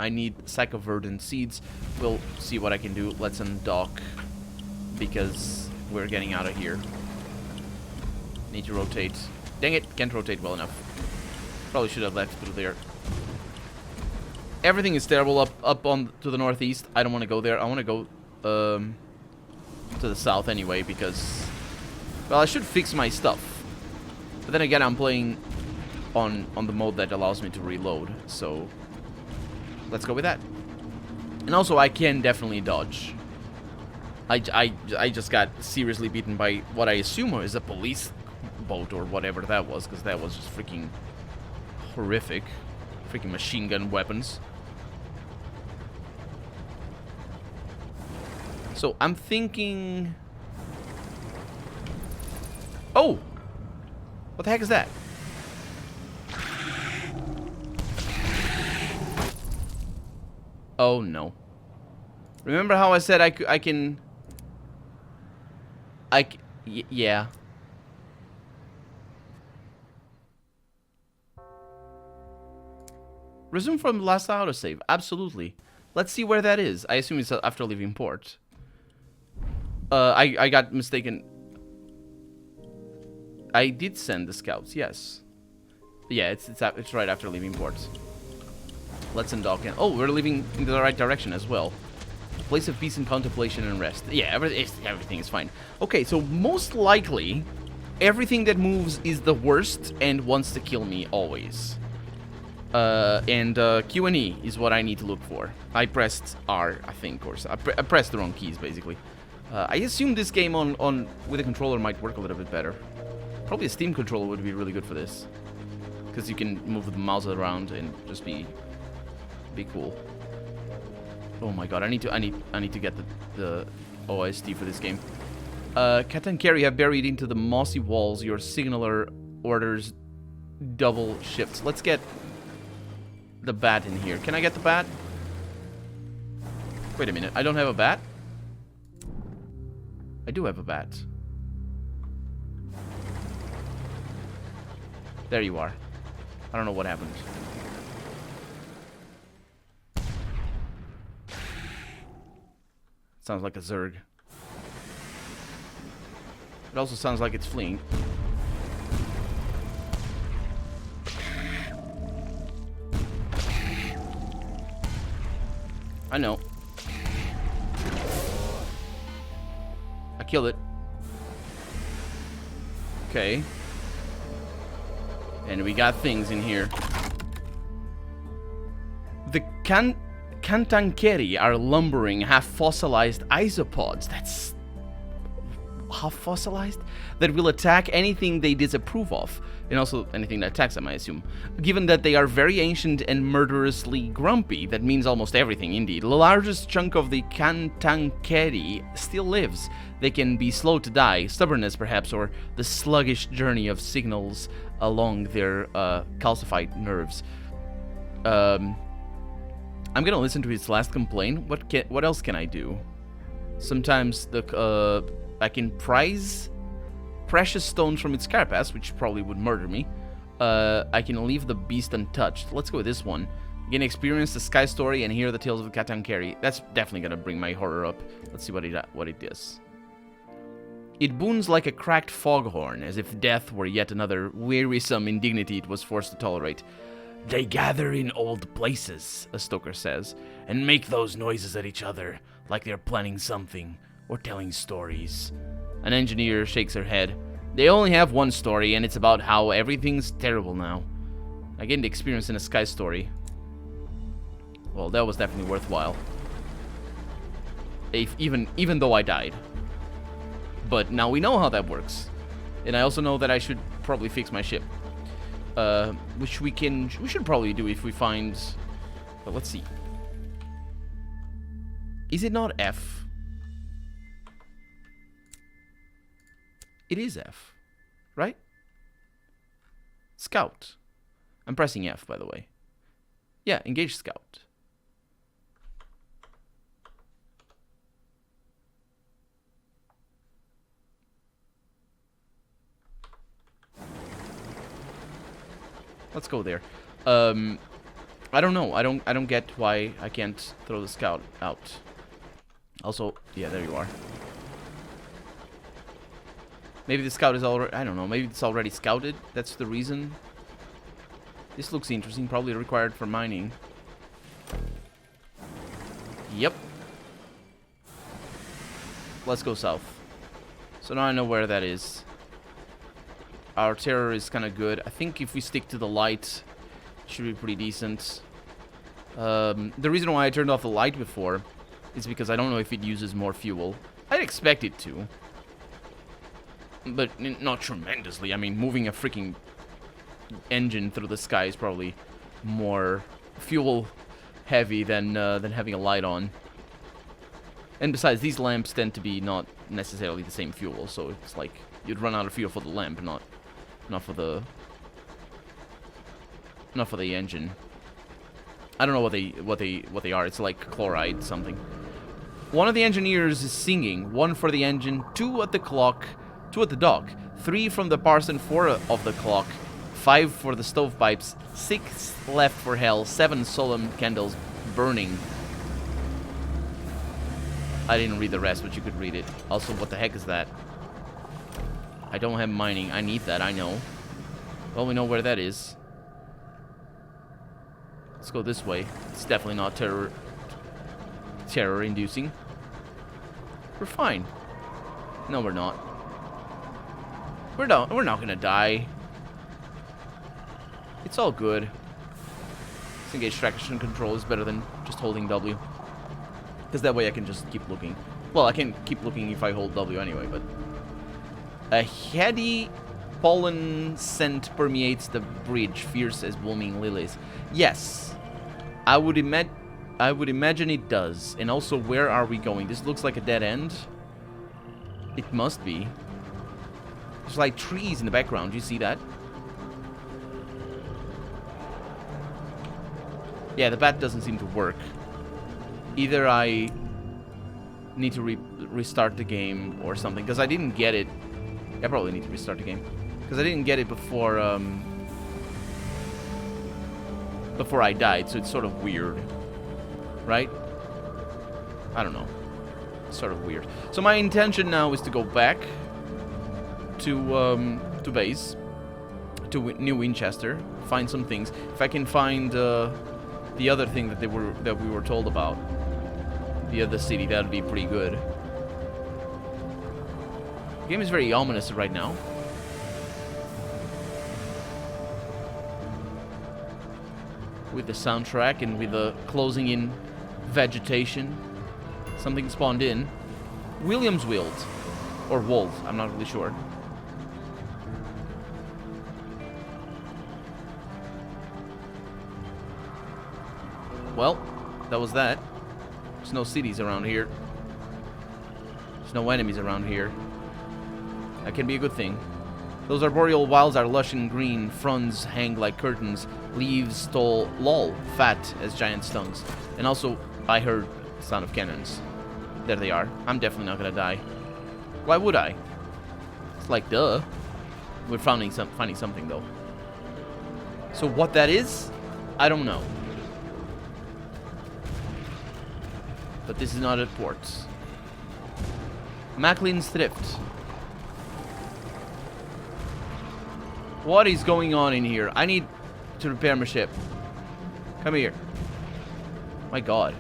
I need sack of verdant seeds. We'll see what I can do. Let's undock, because we're getting out of here. Need to rotate. Dang it, can't rotate well enough. Probably should have left through there. Everything is terrible up on to the northeast. I don't want to go there. I want to go to the south anyway, because, well, I should fix my stuff. But then again, I'm playing on the mode that allows me to reload, so let's go with that. And also, I can definitely dodge. I just got seriously beaten by what I assume is a police boat or whatever that was, because that was just freaking horrific. Freaking machine gun weapons. So I'm thinking... Oh! What the heck is that? Oh no. Remember how I said I can... yeah. Resume from the last autosave. Absolutely. Let's see where that is. I assume it's after leaving port. I got mistaken. I did send the scouts, yes. Yeah, it's right after leaving port. Let's undock and... Oh, we're leaving in the right direction as well. Place of peace and contemplation and rest. Yeah, everything is fine. Okay, so most likely, everything that moves is the worst and wants to kill me always. Q and E is what I need to look for. I pressed R, I think, or I pressed the wrong keys, basically. I assume this game with a controller might work a little bit better. Probably a Steam controller would be really good for this, because you can move the mouse around and just be cool. Oh my god, I need to get the OST for this game. Cat and Carry have buried into the mossy walls your signaler orders double shifts. Let's get the bat in here. Can I get the bat? Wait a minute, I don't have a bat? I do have a bat. There you are. I don't know what happened. Sounds like a Zerg. It also sounds like it's fleeing. I know. I killed it. Okay. And we got things in here. The Cantankeri are lumbering, half-fossilized isopods. That's... half-fossilized? That will attack anything they disapprove of. And also anything that attacks them, I assume. Given that they are very ancient and murderously grumpy, that means almost everything, indeed. The largest chunk of the Cantankeri still lives. They can be slow to die, stubbornness perhaps, or the sluggish journey of signals along their calcified nerves. I'm gonna listen to his last complaint. What else can I do? Sometimes I can prize precious stones from its carapace, which probably would murder me. I can leave the beast untouched. Let's go with this one. Again, experience the sky story and hear the tales of the Cantankeri. That's definitely gonna bring my horror up. Let's see what it does. It booms like a cracked foghorn, as if death were yet another wearisome indignity it was forced to tolerate. They gather in old places, a stoker says, and make those noises at each other, like they're planning something, or telling stories. An engineer shakes her head. They only have one story, and it's about how everything's terrible now. I gained experience in a sky story. Well, that was definitely worthwhile. Even though I died. But now we know how that works. And I also know that I should probably fix my ship. Which we should probably do if we find... But let's see. Is it not F? It is F, right? Scout. I'm pressing F, by the way. Yeah, engage scout. Let's go there. I don't know. I don't get why I can't throw the scout out. Also, yeah, there you are. Maybe the scout is already... I don't know. Maybe it's already scouted. That's the reason. This looks interesting. Probably required for mining. Yep. Let's go south. So now I know where that is. Our terror is kind of good. I think if we stick to the light, it should be pretty decent. The reason why I turned off the light before is because I don't know if it uses more fuel. I'd expect it to. But not tremendously. I mean, moving a freaking engine through the sky is probably more fuel heavy than having a light on. And besides, these lamps tend to be not necessarily the same fuel, so it's like you'd run out of fuel for the lamp, not for the engine. I don't know what they are. It's like chloride something. One of the engineers is singing. 1 for the engine, 2 at the clock, 2 at the dock, 3 from the parson, 4 of the clock, 5 for the stovepipes, 6 left for hell, 7 solemn candles burning. I didn't read the rest, but you could read it. Also, what the heck is that? I don't have mining. I need that, I know. Well, we know where that is. Let's go this way. It's definitely not terror-inducing. We're fine. No, we're not. We're not gonna die. It's all good. Disengage traction control is better than just holding W. Because that way I can just keep looking. Well, I can keep looking if I hold W anyway, but... A heady pollen scent permeates the bridge, fierce as blooming lilies. Yes. I would imagine it does. And also, where are we going? This looks like a dead end. It must be. There's like trees in the background. Do you see that? Yeah, the bat doesn't seem to work. Either I need to restart the game or something, because I didn't get it. I probably need to restart the game, because I didn't get it before I died, so it's sort of weird, right? I don't know. It's sort of weird. So my intention now is to go back to base, to New Winchester, find some things. If I can find the other thing that we were told about, the other city, that would be pretty good. The game is very ominous right now. With the soundtrack and with the closing in vegetation. Something spawned in. Williams Wild. Or Wold, I'm not really sure. Well, that was that. There's no cities around here. There's no enemies around here. That can be a good thing. Those arboreal wilds are lush and green. Fronds hang like curtains. Leaves tall, lol, fat as giant stones. And also, I heard the sound of cannons. There they are. I'm definitely not gonna die. Why would I? It's like, duh. We're finding something, though. So what that is, I don't know. But this is not at port. Macklin's Thrift. What is going on in here? I need to repair my ship. Come here. My god.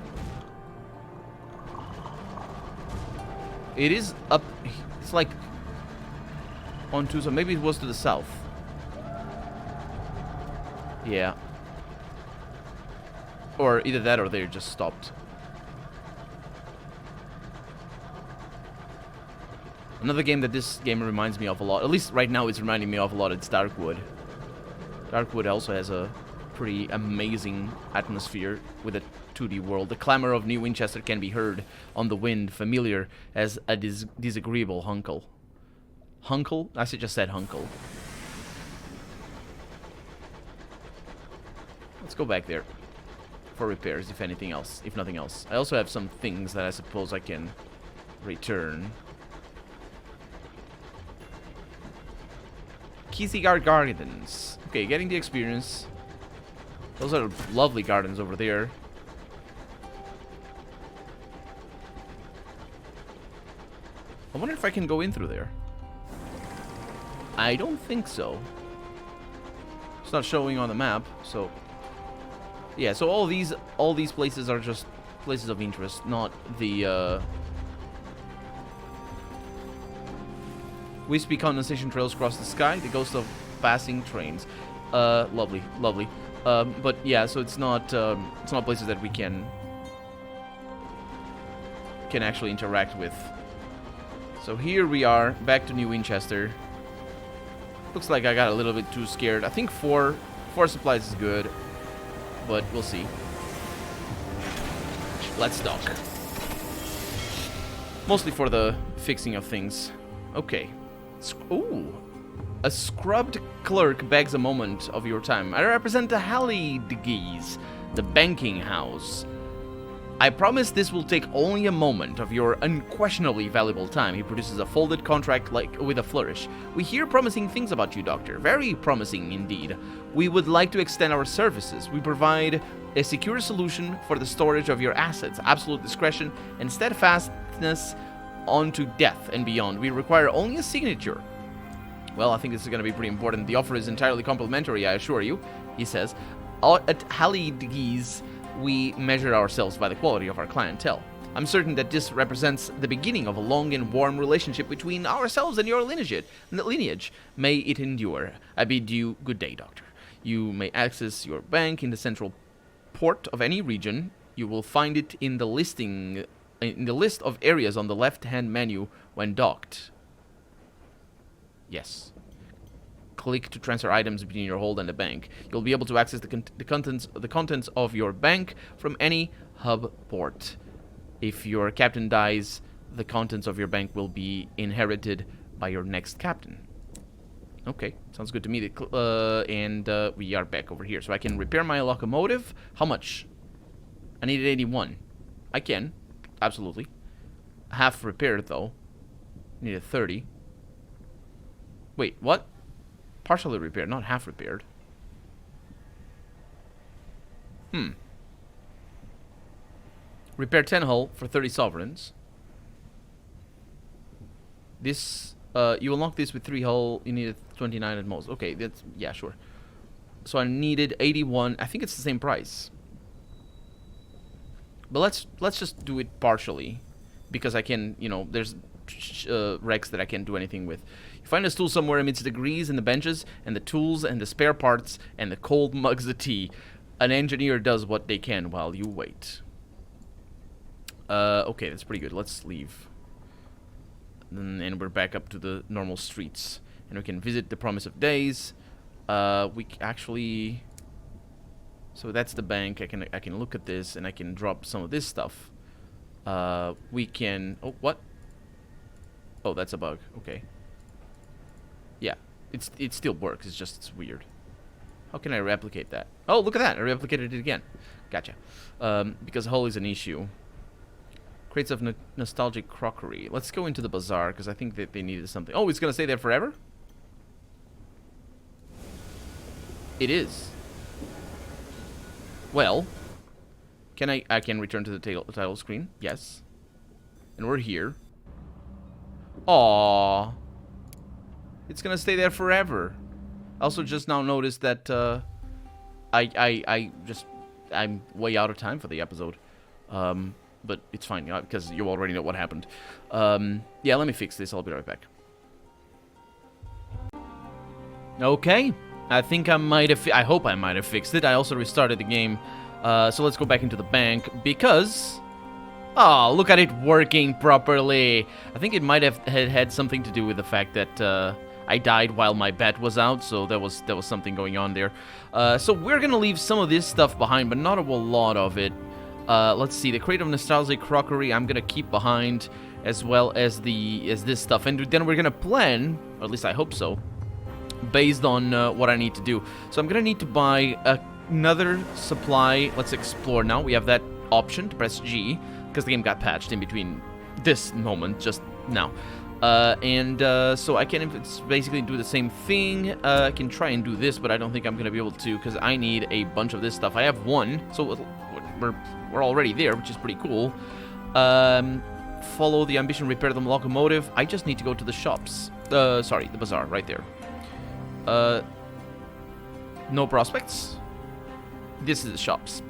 It is up... It's like... onto some... Maybe it was to the south. Yeah. Or either that or they just stopped. Another game that this game reminds me of a lot, at least right now it's reminding me of a lot, it's Darkwood. Darkwood also has a pretty amazing atmosphere with a 2D world. The clamor of New Winchester can be heard on the wind, familiar as a disagreeable hunkle. Hunkle? I just said hunkle. Let's go back there for repairs, if anything else, if nothing else. I also have some things that I suppose I can return. Kissygard Gardens. Okay, getting the experience. Those are lovely gardens over there. I wonder if I can go in through there. I don't think so. It's not showing on the map, so... Yeah, so all these places are just places of interest, not the, wispy condensation trails across the sky, the ghost of passing trains. Lovely, lovely. But yeah, so it's not places that we can actually interact with. So here we are, back to New Winchester. Looks like I got a little bit too scared. I think four supplies is good, but we'll see. Let's dock. Mostly for the fixing of things. Okay. Ooh. A scrubbed clerk begs a moment of your time. I represent the Hallidgees, the banking house. I promise this will take only a moment of your unquestionably valuable time. He produces a folded contract with a flourish. We hear promising things about you, Doctor. Very promising indeed. We would like to extend our services. We provide a secure solution for the storage of your assets, absolute discretion, and steadfastness onto death and beyond. We require only a signature. Well, I think this is going to be pretty important. The offer is entirely complimentary, I assure you, he says. At Hallidgees, we measure ourselves by the quality of our clientele. I'm certain that this represents the beginning of a long and warm relationship between ourselves and your lineage. May it endure. I bid you good day, Doctor. You may access your bank in the central port of any region. You will find it in the list of areas on the left-hand menu when docked. Yes. Click to transfer items between your hold and the bank. You'll be able to access the contents of your bank from any hub port. If your captain dies, the contents of your bank will be inherited by your next captain. Okay, sounds good to me. And we are back over here. So I can repair my locomotive. How much? I needed 81. I can. Absolutely. Half repaired, though. Needed 30. Wait, what? Partially repaired, not half repaired. Repair 10 hull for 30 sovereigns. This, you unlock this with 3 hull, you needed 29 at most. Okay, that's, yeah, sure. So I needed 81, I think it's the same price. But let's just do it partially. Because I can, you know, there's wrecks that I can't do anything with. You find a stool somewhere amidst the grease and the benches, and the tools and the spare parts, and the cold mugs of tea. An engineer does what they can while you wait. Okay, that's pretty good. Let's leave. And we're back up to the normal streets. And we can visit the Promise of Days. We actually... So that's the bank. I can look at this, and I can drop some of this stuff. We can... Oh, what? Oh, that's a bug. Okay. Yeah, it still works. It's weird. How can I replicate that? Oh, look at that! I replicated it again. Gotcha. Because hull is an issue. Crates of nostalgic crockery. Let's go into the bazaar because I think that they needed something. Oh, it's gonna stay there forever? It is. Well, can I can return to the title screen? Yes. And we're here. Aww. It's gonna stay there forever. I also just now noticed that I'm way out of time for the episode. But it's fine because you already know what happened. Yeah, let me fix this. I'll be right back. Okay. I think I might have... I hope I might have fixed it. I also restarted the game. So let's go back into the bank because... Oh, look at it working properly. I think it might have had something to do with the fact that I died while my bet was out, so there was something going on there. So we're gonna leave some of this stuff behind, but not a whole lot of it. Let's see, the crate of nostalgic crockery I'm gonna keep behind, as well as this stuff, and then we're gonna plan, or at least I hope so, based on what I need to do. So I'm gonna need to buy another supply. Let's explore now. We have that option to press G, because the game got patched in between this moment, just now. So I can basically do the same thing. I can try and do this, but I don't think I'm gonna be able to because I need a bunch of this stuff. I have one, so we're already there, which is pretty cool. Follow the ambition, repair the locomotive. I just need to go to the shops. Sorry, the bazaar, right there. No prospects. This is the shops.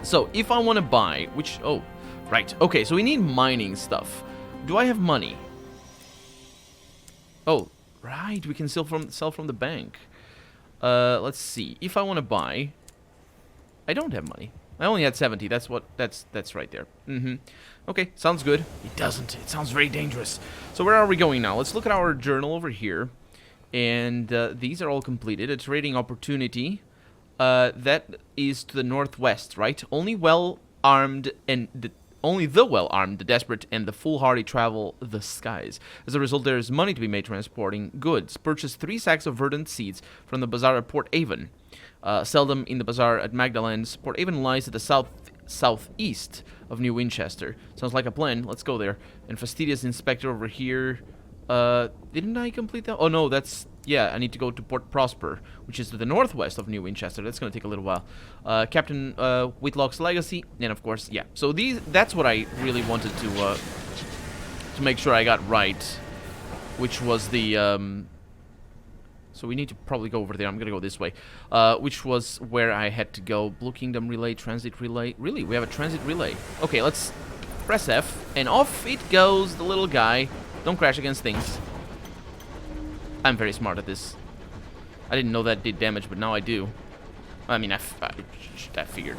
So, if I want to buy, oh, right. Okay, so we need mining stuff. Do I have money? Oh, right, we can sell from the bank. Let's see. If I want to buy, I don't have money. I only had 70. That's right there. Okay, sounds good. It doesn't. It sounds very dangerous. So where are we going now? Let's look at our journal over here. And these are all completed. A trading opportunity. That is to the northwest, right? Only the well-armed, the desperate, and the foolhardy travel the skies. As a result, there is money to be made transporting goods. Purchase 3 sacks of verdant seeds from the bazaar at Port Avon. Sell them in the bazaar at Magdalen's. Port Avon lies at the southeast of New Winchester. Sounds like a plan. Let's go there. And fastidious inspector over here. Didn't I complete that? Oh no, yeah, I need to go to Port Prosper, which is to the northwest of New Winchester. That's going to take a little while. Captain Whitlock's legacy, and of course, yeah. So that's what I really wanted to make sure I got right, which was the so we need to probably go over there. I'm going to go this way, which was where I had to go. Blue Kingdom relay, transit relay. Really, we have a transit relay. Okay, let's press F, and off it goes the little guy. Don't crash against things. I'm very smart at this. I didn't know that did damage, but now I do. I mean, I figured.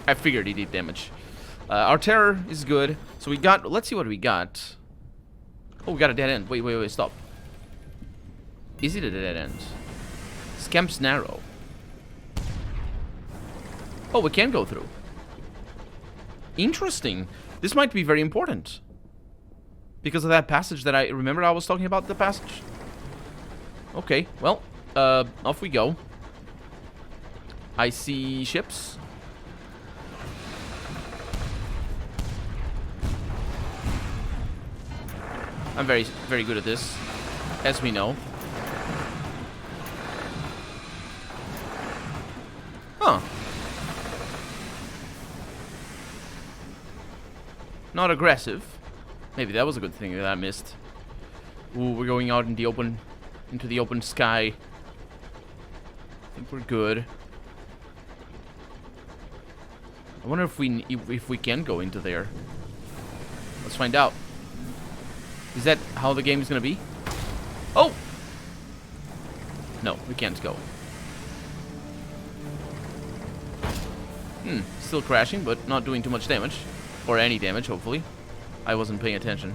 I figured he did damage. Our terror is good. So we got... Let's see what we got. Oh, we got a dead end. Wait, stop. Is it a dead end? Scamp's narrow. Oh, we can go through. Interesting. This might be very important. Because of that passage that I... Remember I was talking about the passage? Okay, well, off we go. I see ships. I'm very, very good at this, as we know. Huh. Not aggressive. Maybe that was a good thing that I missed. Ooh, we're going out in the open... into the open sky. I think we're good. I wonder if we can go into there. Let's find out. Is that how the game is gonna be? Oh! No, we can't go. Still crashing, but not doing too much damage. Or any damage, hopefully. I wasn't paying attention.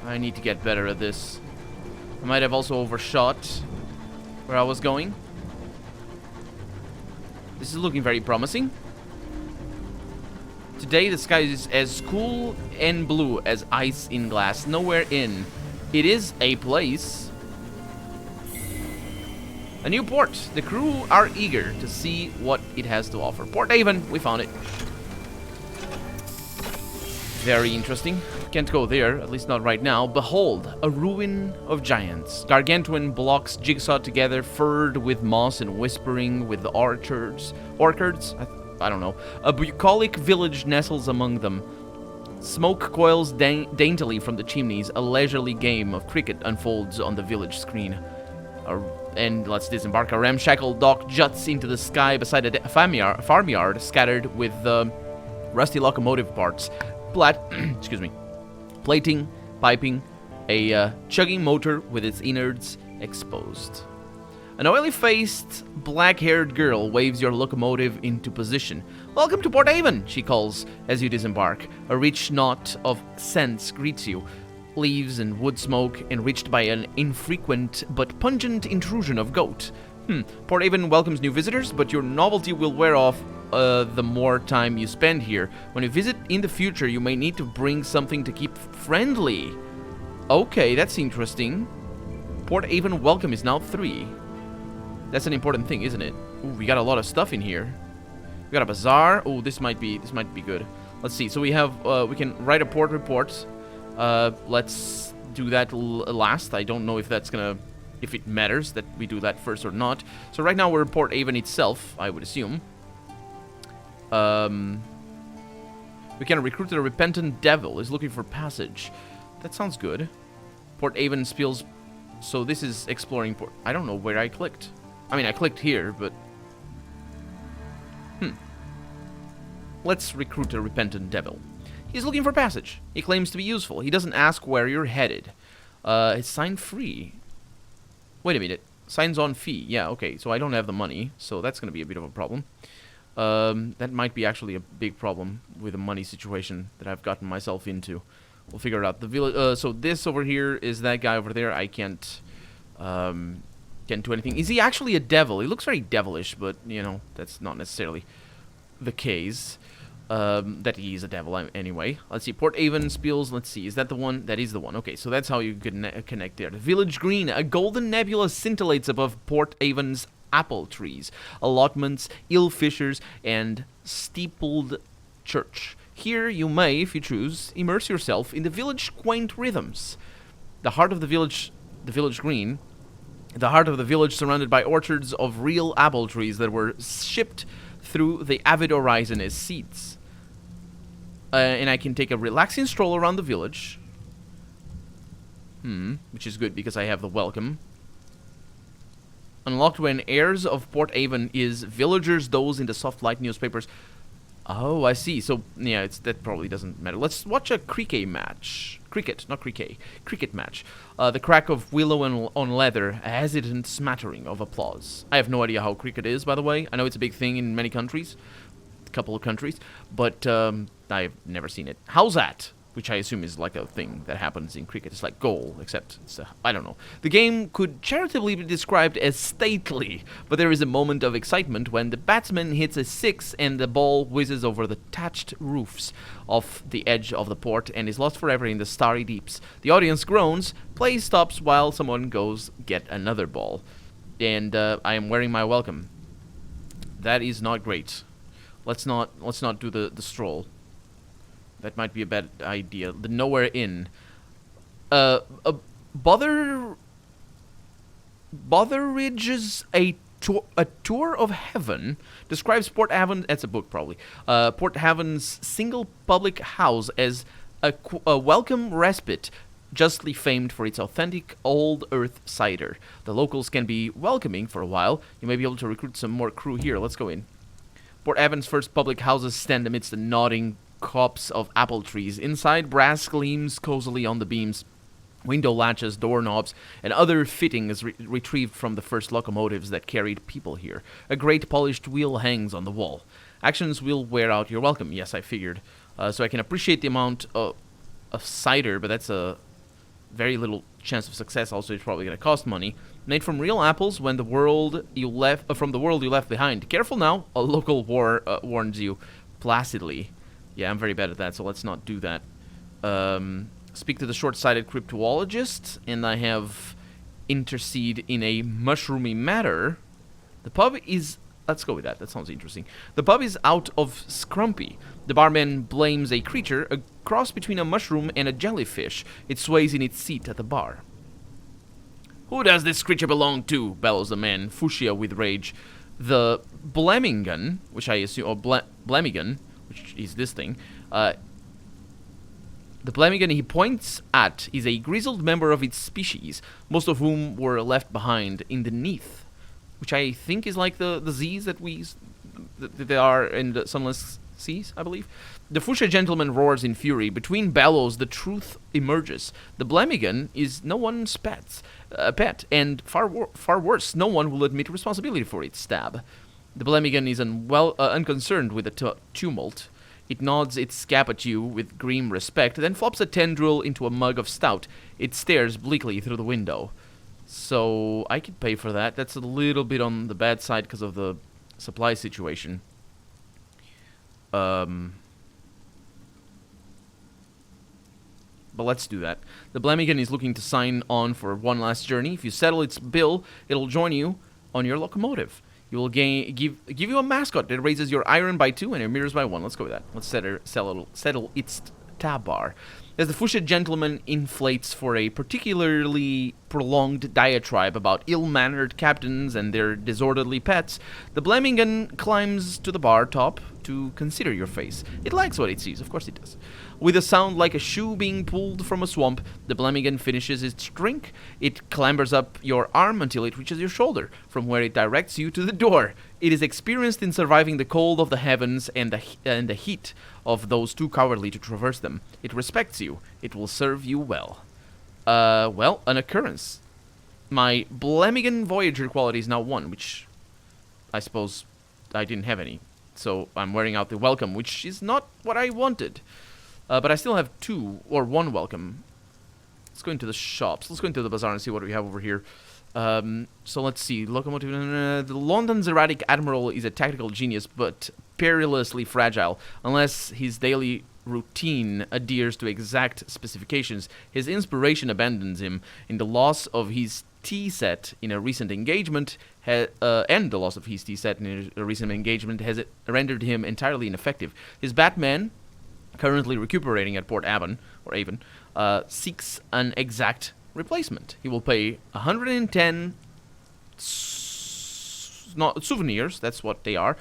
I need to get better at this. I might have also overshot where I was going. This is looking very promising. Today the sky is as cool and blue as ice in glass. Nowhere in. It is a place. A new port. The crew are eager to see what it has to offer. Port Avon, we found it. Very interesting. Can't go there, at least not right now. Behold, a ruin of giants. Gargantuan blocks jigsawed together, furred with moss and whispering with the orchards. I don't know. A bucolic village nestles among them. Smoke coils daintily from the chimneys. A leisurely game of cricket unfolds on the village screen. And let's disembark. A ramshackle dock juts into the sky beside a farmyard scattered with rusty locomotive parts. Excuse me. Plating, piping, a chugging motor with its innards exposed. An oily-faced, black-haired girl waves your locomotive into position. Welcome to Port Avon, she calls as you disembark. A rich knot of scents greets you. Leaves and wood smoke, enriched by an infrequent but pungent intrusion of goat. Port Avon welcomes new visitors, but your novelty will wear off the more time you spend here. When you visit in the future, you may need to bring something to keep friendly. Okay, that's interesting. Port Avon welcome is now 3. That's an important thing, isn't it? Ooh, we got a lot of stuff in here. We got a bazaar. Oh, this might be good. Let's see. So we have we can write a port report. Let's do that last. I don't know if that's gonna... if it matters that we do that first or not. So right now we're in Port Avon itself, I would assume. We can recruit a repentant devil. Is looking for passage. That sounds good. Port Avon spills... So this is exploring port... I don't know where I clicked. I mean, I clicked here, but... Let's recruit a repentant devil. He's looking for passage. He claims to be useful. He doesn't ask where you're headed. It's sign free. Wait a minute. Signs on fee. Yeah, okay. So I don't have the money, so that's going to be a bit of a problem. That might be actually a big problem with the money situation that I've gotten myself into. We'll figure it out. The village. So this over here is that guy over there. I can't do anything. Is he actually a devil? He looks very devilish, but you know that's not necessarily the case. That he is a devil anyway. Let's see. Port Avon spills. Let's see. Is that the one? That is the one. Okay, so that's how you can connect there. The village green. A golden nebula scintillates above Port Avon's apple trees, allotments, eel fishers, and steepled church. Here you may, if you choose, immerse yourself in the village quaint rhythms. The heart of the village green, the heart of the village surrounded by orchards of real apple trees that were shipped through the avid horizon as seeds. And I can take a relaxing stroll around the village. Which is good because I have the welcome. Unlocked when heirs of Port Avon is villagers those in the soft light newspapers. Oh, I see. So, yeah, that probably doesn't matter. Let's watch a cricket match. Cricket, not cricket. Cricket match. The crack of willow on leather, a hesitant smattering of applause. I have no idea how cricket is, by the way. I know it's a big thing in many countries. A couple of countries. But I've never seen it. How's that? Which I assume is like a thing that happens in cricket. It's like goal, except it's I don't know. The game could charitably be described as stately, but there is a moment of excitement when the batsman hits a six and the ball whizzes over the thatched roofs off the edge of the port and is lost forever in the starry deeps. The audience groans, play stops while someone goes get another ball. And I am wearing my welcome. That is not great. Let's not do the stroll. That might be a bad idea. The Nowhere Inn. Botheridge's a Tour of Heaven describes Port Avon. That's a book, probably. Port Avon's single public house as a welcome respite, justly famed for its authentic old earth cider. The locals can be welcoming for a while. You may be able to recruit some more crew here. Let's go in. Port Avon's first public houses stand amidst the nodding copse of apple trees. Inside, brass gleams cozily on the beams. Window latches, doorknobs, and other fittings retrieved from the first locomotives that carried people here. A great polished wheel hangs on the wall. Actions will wear out your welcome. Yes, I figured. So I can appreciate the amount of cider, but that's a very little chance of success. Also, it's probably going to cost money. Made from real apples from the world you left behind. Careful now, a local warns you placidly. Yeah, I'm very bad at that, so let's not do that. Speak to the short-sighted cryptologist, and I have intercede in a mushroomy matter. The pub is... Let's go with that. That sounds interesting. The pub is out of scrumpy. The barman blames a creature, a cross between a mushroom and a jellyfish. It sways in its seat at the bar. Who does this creature belong to? Bellows the man, fuchsia with rage. The Blemigan, which I assume... Or Blemigan, which is this thing. The Blemigan he points at is a grizzled member of its species, most of whom were left behind in the Neath, which I think is like the Z's that they are in the Sunless Seas, I believe. The fuchsia gentleman roars in fury. Between bellows, the truth emerges. The Blemigan is no one's pet, and far worse, no one will admit responsibility for its stab. The Blemigan is unconcerned with the tumult. It nods its scab at you with grim respect, then flops a tendril into a mug of stout. It stares bleakly through the window. So, I could pay for that. That's a little bit on the bad side because of the supply situation. But let's do that. The Blemigan is looking to sign on for one last journey. If you settle its bill, it'll join you on your locomotive. You will give you a mascot that raises your iron by 2 and your mirrors by 1. Let's go with that. Let's settle its tab bar. As the Fuchsia gentleman inflates for a particularly prolonged diatribe about ill-mannered captains and their disorderly pets, the Blemmingham climbs to the bar top to consider your face. It likes what it sees, of course it does. With a sound like a shoe being pulled from a swamp, the Blemmingham finishes its drink. It clambers up your arm until it reaches your shoulder, from where it directs you to the door. It is experienced in surviving the cold of the heavens and the heat of those too cowardly to traverse them. It respects you. It will serve you well. Well, an occurrence. My Blemmingham Voyager quality is now 1, which I suppose I didn't have any. So I'm wearing out the welcome, which is not what I wanted. But I still have 2 or 1 welcome. Let's go into the shops. Let's go into the bazaar and see what we have over here. So let's see. Locomotive. The London's erratic admiral is a tactical genius, but perilously fragile. Unless his daily routine adheres to exact specifications, his inspiration abandons him. In the loss of his tea set in a recent engagement, has rendered him entirely ineffective. His Batman, currently recuperating at Port Avon, seeks an exact replacement. He will pay 110 souvenirs, that's what they are,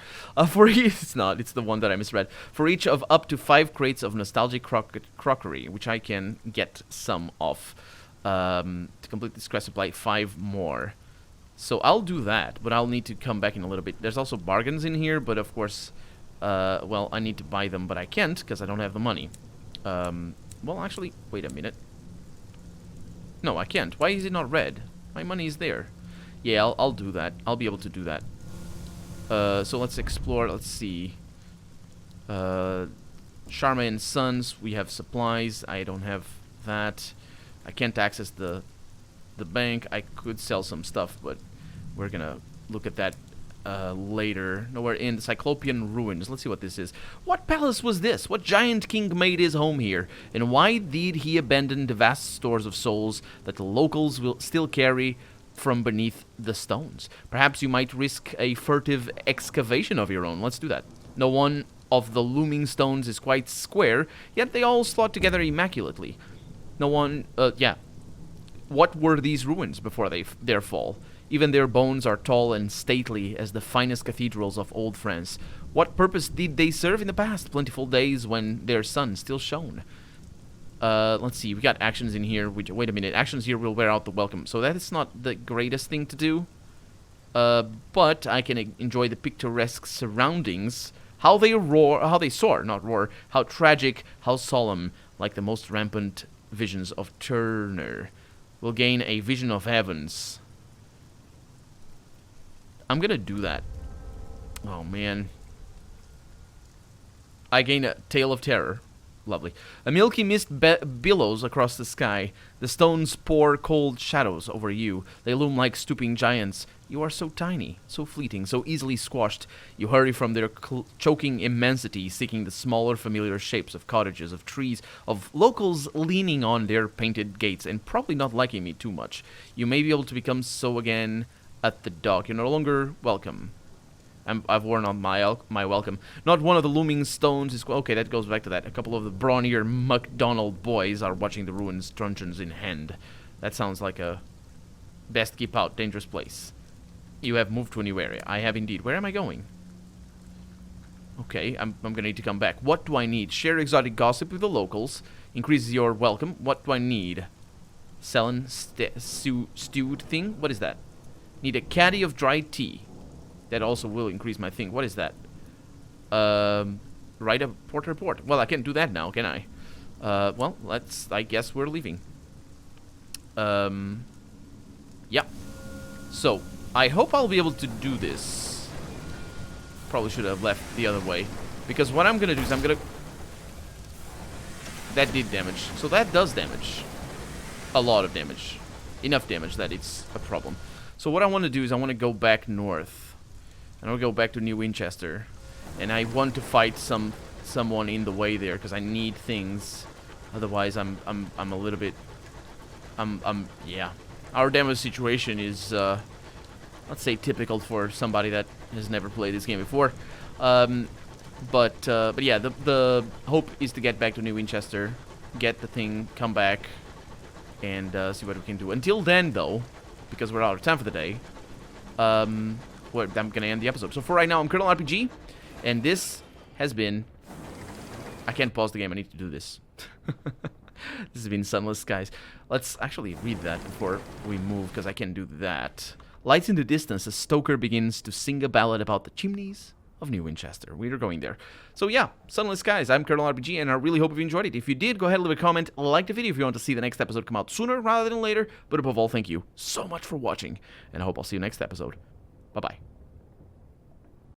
for each, it's the one that I misread, for each of up to 5 crates of nostalgic crockery, which I can get some of. To complete this quest, supply 5 more. So I'll do that, but I'll need to come back in a little bit. There's also bargains in here, but of course, well, I need to buy them, but I can't because I don't have the money. Well, actually, wait a minute. No, I can't. Why is it not red? My money is there. Yeah, I'll do that. I'll be able to do that. So let's explore. Let's see. Sharma and Sons. We have supplies. I don't have that. I can't access the bank. I could sell some stuff, but we're gonna look at that later. No, we're in the Cyclopean ruins. Let's see what this is. What palace was this? What giant king made his home here? And why did he abandon the vast stores of souls that the locals will still carry from beneath the stones? Perhaps you might risk a furtive excavation of your own. Let's do that. No one of the looming stones is quite square, yet they all slot together immaculately. No one, yeah. What were these ruins before their fall? Even their bones are tall and stately as the finest cathedrals of old France. What purpose did they serve in the past plentiful days when their sun still shone? Let's see, we got actions in here. Wait a minute, actions here will wear out the welcome. So that is not the greatest thing to do. But I can enjoy the picturesque surroundings. How they soar, not roar. How tragic, how solemn, like the most rampant visions of Turner. We'll gain a vision of heavens. I'm gonna do that. Oh man. I gain a tale of terror. Lovely. A milky mist billows across the sky. The stones pour cold shadows over you. They loom like stooping giants. You are so tiny, so fleeting, so easily squashed. You hurry from their choking immensity, seeking the smaller familiar shapes of cottages, of trees, of locals leaning on their painted gates, and probably not liking me too much. You may be able to become so again at the dock. You're no longer welcome. I've worn on my welcome. Not one of the looming stones is... Okay, that goes back to that. A couple of the brawnier MacDonald boys are watching the ruins, truncheons in hand. That sounds like a best keep out, dangerous place. You have moved to a new area. I have indeed. Where am I going? Okay, I'm gonna need to come back. What do I need? Share exotic gossip with the locals. Increases your welcome. What do I need? Selling stewed thing? What is that? Need a caddy of dried tea. That also will increase my thing. What is that? Write a port report. Well, I can't do that now, can I? Well, I guess we're leaving. Yeah. So, I hope I'll be able to do this. Probably should have left the other way. Because what I'm gonna do is That did damage. So that does damage. A lot of damage. Enough damage that it's a problem. So what I want to do is I want to go back north. And I'll go back to New Winchester. And I want to fight someone in the way there because I need things. Otherwise I'm a little bit yeah. Our demo situation is let's say typical for somebody that has never played this game before. But yeah, the hope is to get back to New Winchester, get the thing, come back, and see what we can do. Until then, though, because we're out of time for the day, I'm gonna end the episode. So for right now, I'm Colonel RPG, and this has been... I can't pause the game, I need to do this. This has been Sunless Skies. Let's actually read that before we move, because I can do that. Lights in the distance as Stoker begins to sing a ballad about the chimneys of New Winchester. We are going there. So yeah, Sunless Skies, I'm Colonel RPG, and I really hope you enjoyed it. If you did, go ahead and leave a comment, like the video if you want to see the next episode come out sooner rather than later. But above all, thank you so much for watching, and I hope I'll see you next episode. Bye-bye.